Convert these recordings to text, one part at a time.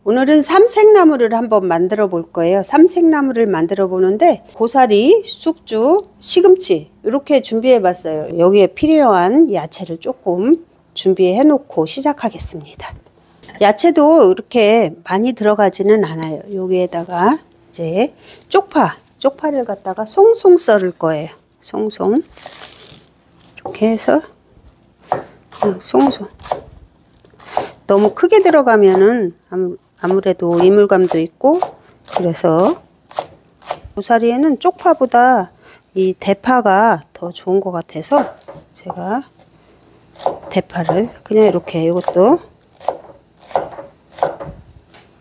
오늘은 삼색나물을 한번 만들어 볼 거예요. 삼색나물을 만들어 보는데 고사리, 숙주, 시금치 이렇게 준비해 봤어요. 여기에 필요한 야채를 조금 준비해 놓고 시작하겠습니다. 야채도 이렇게 많이 들어가지는 않아요. 여기에다가 이제 쪽파를 갖다가 송송 썰을 거예요. 송송 이렇게 해서 송송. 너무 크게 들어가면은 아무래도 이물감도 있고, 그래서 고사리에는 쪽파보다 이 대파가 더 좋은 것 같아서 제가 대파를 그냥 이렇게, 이것도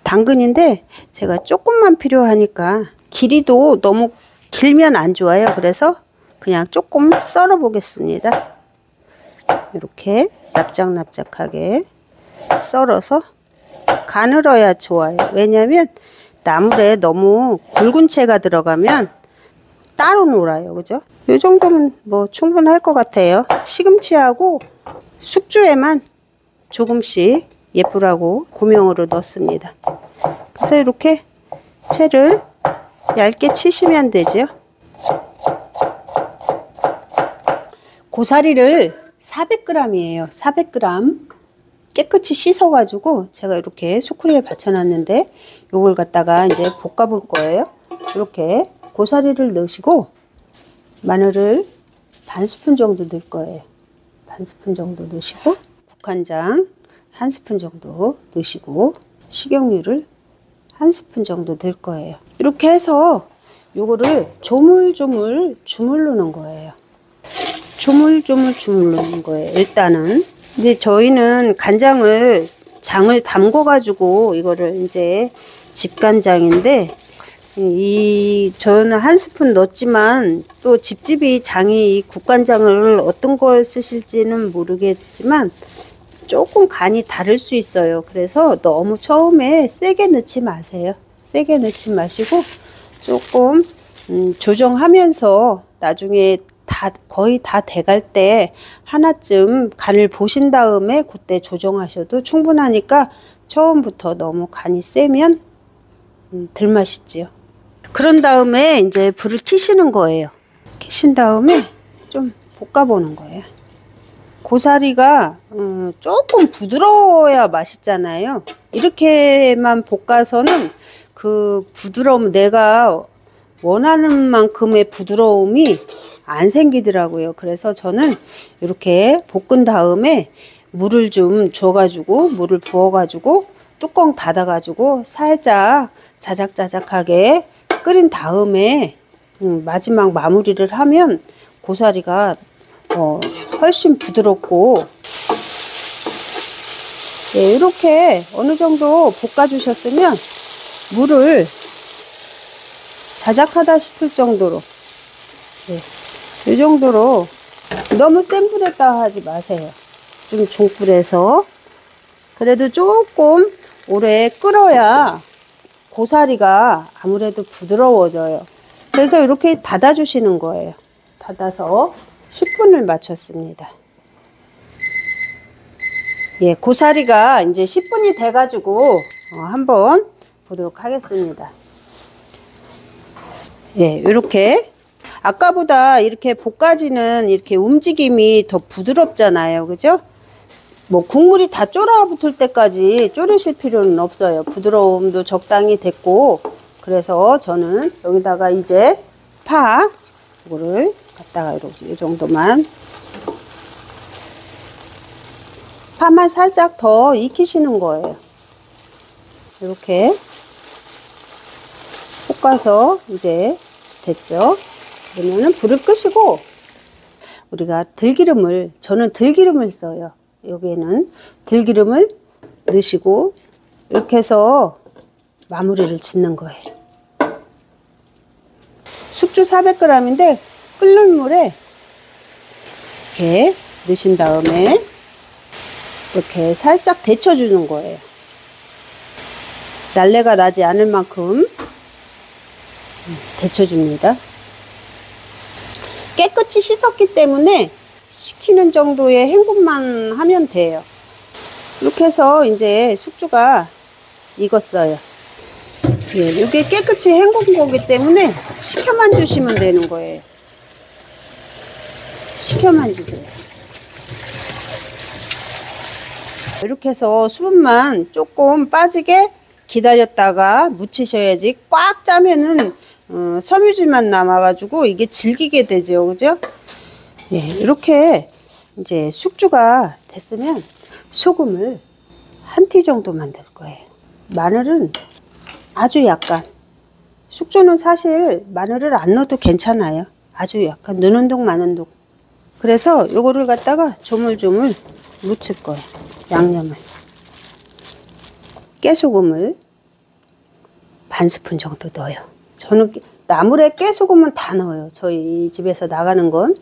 당근인데 제가 조금만 필요하니까, 길이도 너무 길면 안 좋아요. 그래서 그냥 조금 썰어 보겠습니다. 이렇게 납작납작하게 썰어서 가늘어야 좋아요. 왜냐하면 나물에 너무 굵은 채가 들어가면 따로 놀아요. 그죠? 이 정도면 뭐 충분할 것 같아요. 시금치하고 숙주에만 조금씩 예쁘라고 고명으로 넣습니다. 그래서 이렇게 채를 얇게 치시면 되죠. 고사리를 400g이에요. 400g 깨끗이 씻어 가지고 제가 이렇게 소쿠리에 받쳐 놨는데, 요걸 갖다가 이제 볶아 볼 거예요. 이렇게 고사리를 넣으시고 마늘을 반 스푼 정도 넣을 거예요. 반 스푼 정도 넣으시고 국간장 한 스푼 정도 넣으시고 식용유를 한 스푼 정도 넣을 거예요. 이렇게 해서 요거를 조물조물 주물르는 거예요. 조물조물 주물르는 거예요. 일단은 이제 저희는 장을 담궈 가지고 이거를 이제 집간장인데, 저는 한 스푼 넣었지만 또 집집이 장이 국간장을 어떤 걸 쓰실지는 모르겠지만 조금 간이 다를 수 있어요. 그래서 너무 처음에 세게 넣지 마세요. 세게 넣지 마시고 조금 조정하면서 나중에 거의 다 돼갈 때 하나쯤 간을 보신 다음에 그때 조정하셔도 충분하니까, 처음부터 너무 간이 세면 덜 맛있지요. 그런 다음에 이제 불을 켜시는 거예요. 켜신 다음에 좀 볶아 보는 거예요. 고사리가 조금 부드러워야 맛있잖아요. 이렇게만 볶아서는 그 부드러움, 내가 원하는 만큼의 부드러움이 안 생기더라고요. 그래서 저는 이렇게 볶은 다음에 물을 좀 줘가지고, 물을 부어가지고 뚜껑 닫아가지고 살짝 자작자작하게 끓인 다음에 마지막 마무리를 하면 고사리가 훨씬 부드럽고, 네, 이렇게 어느 정도 볶아주셨으면 물을 자작하다 싶을 정도로, 네, 이 정도로, 너무 센 불에다 하지 마세요. 좀 중불에서. 그래도 조금 오래 끓어야 고사리가 아무래도 부드러워져요. 그래서 이렇게 닫아 주시는 거예요. 닫아서 10분을 맞췄습니다. 예, 고사리가 이제 10분이 돼 가지고 한번 보도록 하겠습니다. 예, 이렇게 아까보다 이렇게 볶아지는 이렇게 움직임이 더 부드럽잖아요. 그죠? 뭐 국물이 다 쫄아붙을 때까지 졸이실 필요는 없어요. 부드러움도 적당히 됐고, 그래서 저는 여기다가 이제 이거를 갖다가 이렇게 이 정도만, 파만 살짝 더 익히시는 거예요. 이렇게 볶아서 이제 됐죠? 그러면은 불을 끄시고, 우리가 저는 들기름을 써요. 여기에는 들기름을 넣으시고 이렇게 해서 마무리를 짓는 거예요. 숙주 400g인데 끓는 물에 이렇게 넣으신 다음에 이렇게 살짝 데쳐주는 거예요. 날래가 나지 않을 만큼 데쳐줍니다. 깨끗이 씻었기 때문에 식히는 정도의 헹굼만 하면 돼요. 이렇게 해서 이제 숙주가 익었어요. 예, 이게 깨끗이 헹군 거기 때문에 식혀만 주시면 되는 거예요. 식혀만 주세요. 이렇게 해서 수분만 조금 빠지게 기다렸다가 묻히셔야지. 꽉 짜면은 섬유질만 남아가지고 이게 질기게 되죠, 그죠? 네, 이렇게 이제 숙주가 됐으면 소금을 한 티 정도만 넣을 거예요. 마늘은 아주 약간, 숙주는 사실 마늘을 안 넣어도 괜찮아요. 아주 약간 눈운동 마는동. 그래서 요거를 갖다가 조물조물 묻힐 거예요. 양념을. 깨소금을 반 스푼 정도 넣어요. 저는 나물에 깨소금은 다 넣어요. 저희 집에서 나가는 건.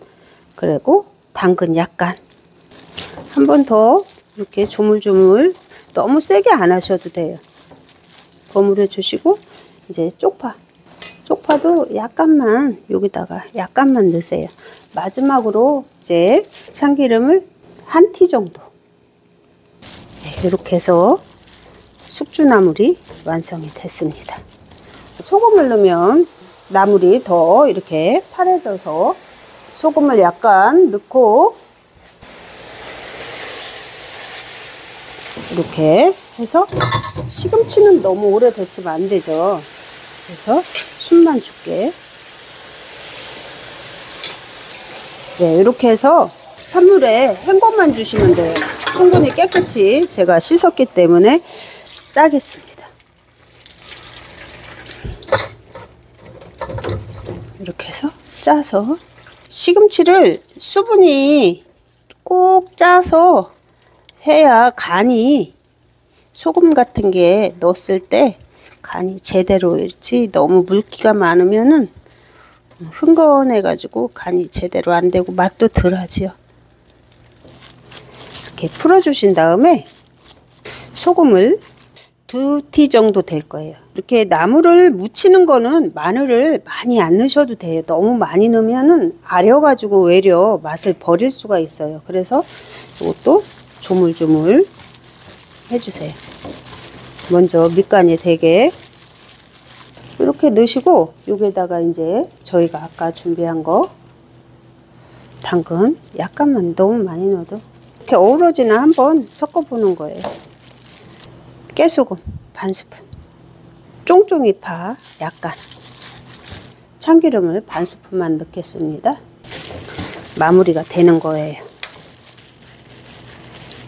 그리고 당근 약간. 한 번 더 이렇게 조물조물, 너무 세게 안 하셔도 돼요. 버무려 주시고 이제 쪽파도 약간만, 여기다가 약간만 넣으세요. 마지막으로 이제 참기름을 한 티 정도. 네, 이렇게 해서 숙주나물이 완성이 됐습니다. 소금을 넣으면 나물이 더 이렇게 파래져서 소금을 약간 넣고 이렇게 해서, 시금치는 너무 오래 데치면 안 되죠. 그래서 숨만 줄게. 네, 이렇게 해서 찬물에 헹궈만 주시면 돼요. 충분히 깨끗이 제가 씻었기 때문에 짜겠습니다. 이렇게 해서 짜서, 시금치를 수분이 꼭 짜서 해야 간이, 소금 같은 게 넣었을 때 간이 제대로 일지, 너무 물기가 많으면은 흥건해 가지고 간이 제대로 안 되고 맛도 덜하지요. 이렇게 풀어 주신 다음에 소금을 2티 정도 될 거예요. 이렇게 나물을 무치는 거는 마늘을 많이 안 넣으셔도 돼요. 너무 많이 넣으면은 아려 가지고 외려 맛을 버릴 수가 있어요. 그래서 이것도 조물조물 해주세요. 먼저 밑간이 되게 이렇게 넣으시고, 여기에다가 이제 저희가 아까 준비한 거 당근 약간만, 너무 많이 넣어도 이렇게 어우러지나 한번 섞어 보는 거예요. 깨소금 반 스푼, 쫑쫑이파 약간, 참기름을 반 스푼만 넣겠습니다. 마무리가 되는 거예요.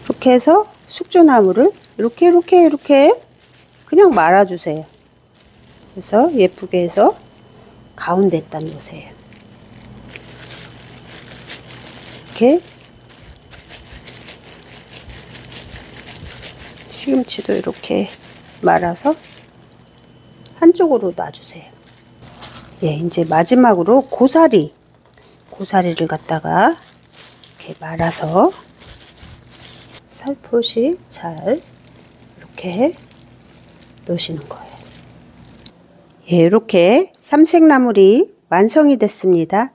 이렇게 해서 숙주나물을 이렇게 그냥 말아주세요. 그래서 예쁘게 해서 가운데에다 놓으세요. 이렇게 시금치도 이렇게 말아서 한쪽으로 놔주세요. 예, 이제 마지막으로 고사리를 갖다가 이렇게 말아서 살포시 잘 이렇게 넣으시는 거예요. 예, 이렇게 삼색나물이 완성이 됐습니다.